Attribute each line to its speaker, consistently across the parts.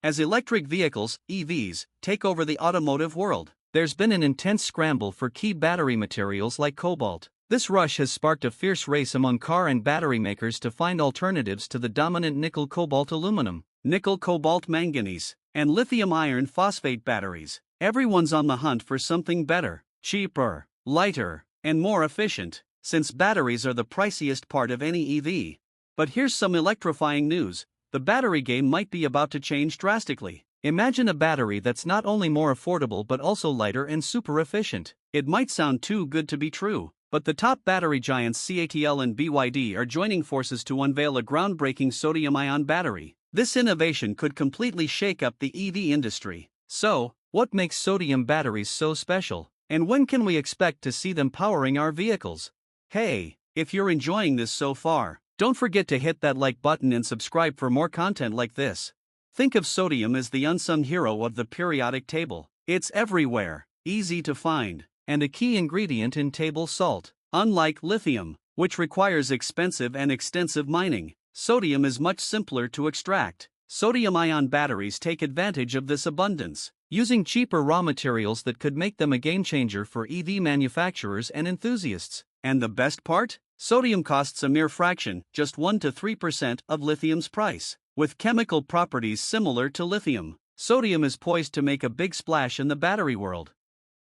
Speaker 1: As electric vehicles, EVs, take over the automotive world, there's been an intense scramble for key battery materials like cobalt. This rush has sparked a fierce race among car and battery makers to find alternatives to the dominant nickel-cobalt-aluminum, nickel-cobalt-manganese, and lithium-iron phosphate batteries. Everyone's on the hunt for something better, cheaper, lighter, and more efficient, since batteries are the priciest part of any EV. But here's some electrifying news: the battery game might be about to change drastically. Imagine a battery that's not only more affordable but also lighter and super efficient. It might sound too good to be true, but the top battery giants CATL and BYD are joining forces to unveil a groundbreaking sodium-ion battery. This innovation could completely shake up the EV industry. So, what makes sodium batteries so special, and when can we expect to see them powering our vehicles? Hey, if you're enjoying this so far, don't forget to hit that like button and subscribe for more content like this. Think of sodium as the unsung hero of the periodic table. It's everywhere, easy to find, and a key ingredient in table salt. Unlike lithium, which requires expensive and extensive mining, sodium is much simpler to extract. Sodium-ion batteries take advantage of this abundance, using cheaper raw materials that could make them a game-changer for EV manufacturers and enthusiasts. And the best part? Sodium costs a mere fraction, just 1 to 3% of lithium's price. With chemical properties similar to lithium, sodium is poised to make a big splash in the battery world.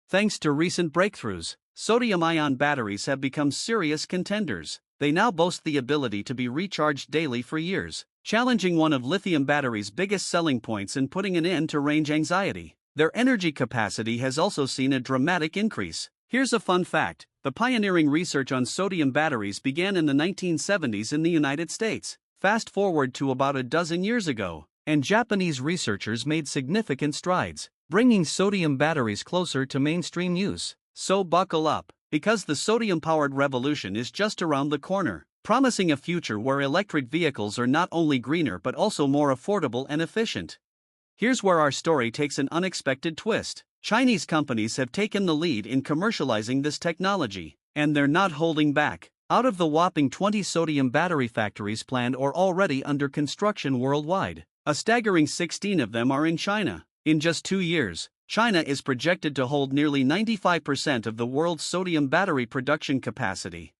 Speaker 1: Thanks to recent breakthroughs, sodium-ion batteries have become serious contenders. They now boast the ability to be recharged daily for years, challenging one of lithium batteries' biggest selling points and putting an end to range anxiety. Their energy capacity has also seen a dramatic increase. Here's a fun fact: the pioneering research on sodium batteries began in the 1970s in the United States. Fast forward to about a dozen years ago, and Japanese researchers made significant strides, bringing sodium batteries closer to mainstream use. So buckle up, because the sodium-powered revolution is just around the corner, promising a future where electric vehicles are not only greener but also more affordable and efficient. Here's where our story takes an unexpected twist. Chinese companies have taken the lead in commercializing this technology, and they're not holding back. Out of the whopping 20 sodium battery factories planned or already under construction worldwide, a staggering 16 of them are in China. In just 2 years, China is projected to hold nearly 95% of the world's sodium battery production capacity.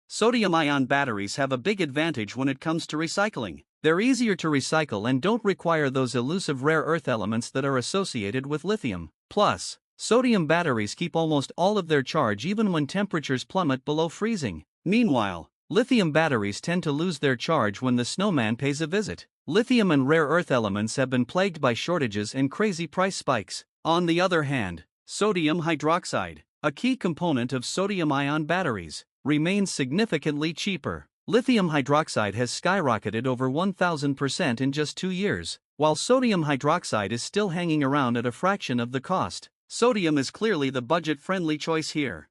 Speaker 1: Sodium-ion batteries have a big advantage when it comes to recycling. They're easier to recycle and don't require those elusive rare earth elements that are associated with lithium. Plus, sodium batteries keep almost all of their charge even when temperatures plummet below freezing. Meanwhile, lithium batteries tend to lose their charge when the snowman pays a visit. Lithium and rare earth elements have been plagued by shortages and crazy price spikes. On the other hand, sodium hydroxide, a key component of sodium-ion batteries, remains significantly cheaper. Lithium hydroxide has skyrocketed over 1,000% in just 2 years, while sodium hydroxide is still hanging around at a fraction of the cost. Sodium is clearly the budget-friendly choice here.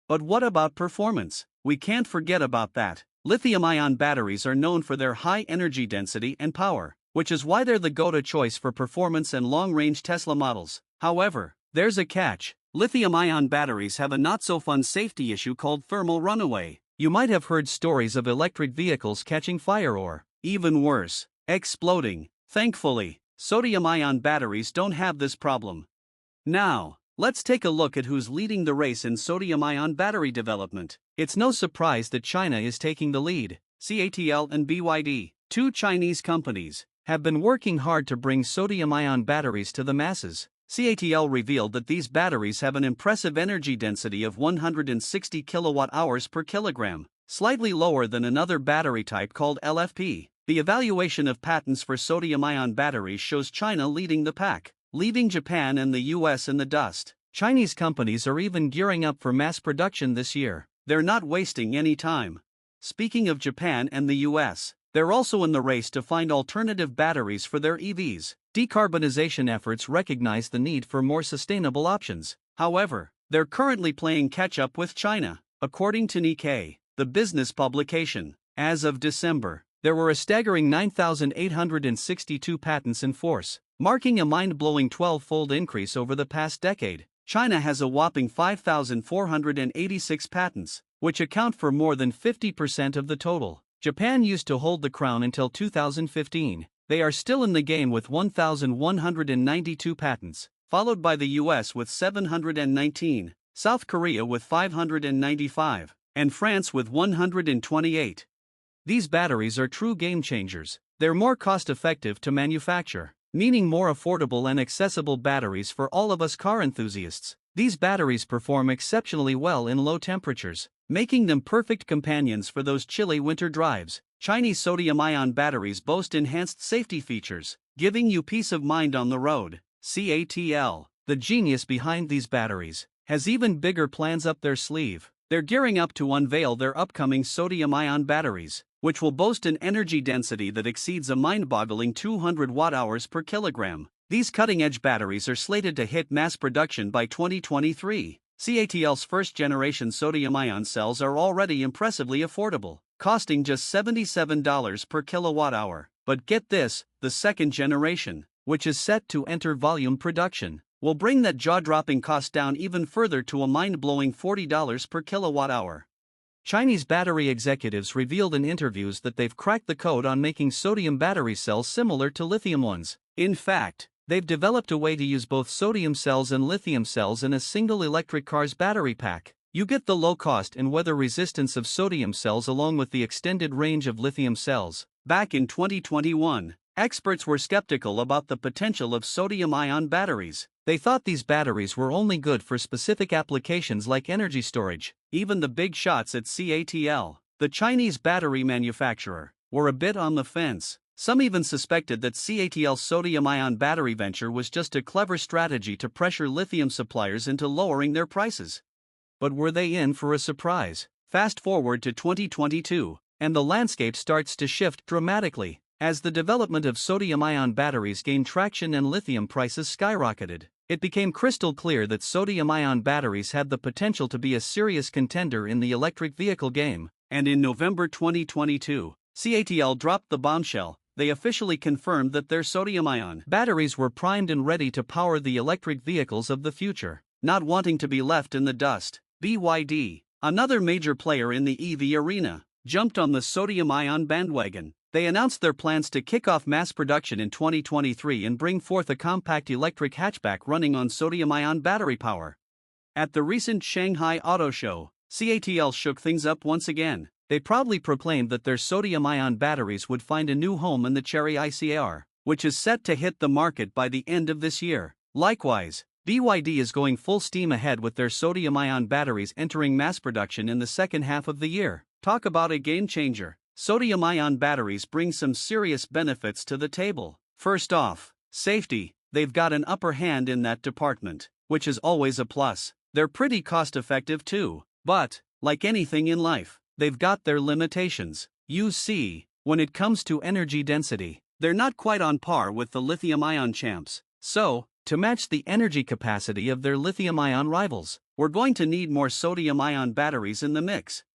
Speaker 1: But what about performance? We can't forget about that. Lithium-ion batteries are known for their high energy density and power, which is why they're the go-to choice for performance and long-range Tesla models. However, there's a catch. Lithium-ion batteries have a not-so-fun safety issue called thermal runaway. You might have heard stories of electric vehicles catching fire or, even worse, exploding. Thankfully, sodium-ion batteries don't have this problem. Now, let's take a look at who's leading the race in sodium-ion battery development. It's no surprise that China is taking the lead. CATL and BYD, two Chinese companies, have been working hard to bring sodium-ion batteries to the masses. CATL revealed that these batteries have an impressive energy density of 160 kilowatt-hours per kilogram, slightly lower than another battery type called LFP. The evaluation of patents for sodium-ion batteries shows China leading the pack, leaving Japan and the US in the dust. Chinese companies are even gearing up for mass production this year. They're not wasting any time. Speaking of Japan and the US, they're also in the race to find alternative batteries for their EVs. Decarbonization efforts recognize the need for more sustainable options. However, they're currently playing catch-up with China. According to Nikkei, the business publication, as of December, there were a staggering 9,862 patents in force, marking a mind-blowing 12-fold increase over the past decade. China has a whopping 5,486 patents, which account for more than 50% of the total. Japan used to hold the crown until 2015, They are still in the game with 1,192 patents, followed by the US with 719, South Korea with 595, and France with 128. These batteries are true game changers. They're more cost-effective to manufacture, meaning more affordable and accessible batteries for all of us car enthusiasts. These batteries perform exceptionally well in low temperatures, making them perfect companions for those chilly winter drives. Chinese sodium-ion batteries boast enhanced safety features, giving you peace of mind on the road. CATL, the genius behind these batteries, has even bigger plans up their sleeve. They're gearing up to unveil their upcoming sodium-ion batteries, which will boast an energy density that exceeds a mind-boggling 200 watt-hours per kilogram. These cutting-edge batteries are slated to hit mass production by 2023. CATL's first-generation sodium-ion cells are already impressively affordable, costing just $77 per kilowatt-hour. But get this, the second generation, which is set to enter volume production, will bring that jaw-dropping cost down even further to a mind-blowing $40 per kilowatt-hour. Chinese battery executives revealed in interviews that they've cracked the code on making sodium battery cells similar to lithium ones. In fact, they've developed a way to use both sodium cells and lithium cells in a single electric car's battery pack. You get the low cost and weather resistance of sodium cells along with the extended range of lithium cells. Back in 2021, experts were skeptical about the potential of sodium-ion batteries. They thought these batteries were only good for specific applications like energy storage. Even the big shots at CATL, the Chinese battery manufacturer, were a bit on the fence. Some even suspected that CATL's sodium-ion battery venture was just a clever strategy to pressure lithium suppliers into lowering their prices. But were they in for a surprise? Fast forward to 2022, and the landscape starts to shift dramatically. As the development of sodium-ion batteries gained traction and lithium prices skyrocketed, it became crystal clear that sodium-ion batteries had the potential to be a serious contender in the electric vehicle game. And in November 2022, CATL dropped the bombshell. They officially confirmed that their sodium-ion batteries were primed and ready to power the electric vehicles of the future. Not wanting to be left in the dust, BYD, another major player in the EV arena, jumped on the sodium-ion bandwagon. They announced their plans to kick off mass production in 2023 and bring forth a compact electric hatchback running on sodium-ion battery power. At the recent Shanghai Auto Show, CATL shook things up once again. They proudly proclaimed that their sodium-ion batteries would find a new home in the Chery ICR, which is set to hit the market by the end of this year. Likewise, BYD is going full steam ahead with their sodium-ion batteries entering mass production in the second half of the year. Talk about a game changer. Sodium-ion batteries bring some serious benefits to the table. First off, safety. They've got an upper hand in that department, which is always a plus. They're pretty cost-effective too, but, like anything in life, they've got their limitations. You see, when it comes to energy density, they're not quite on par with the lithium-ion champs. So, to match the energy capacity of their lithium-ion rivals, we're going to need more sodium-ion batteries in the mix.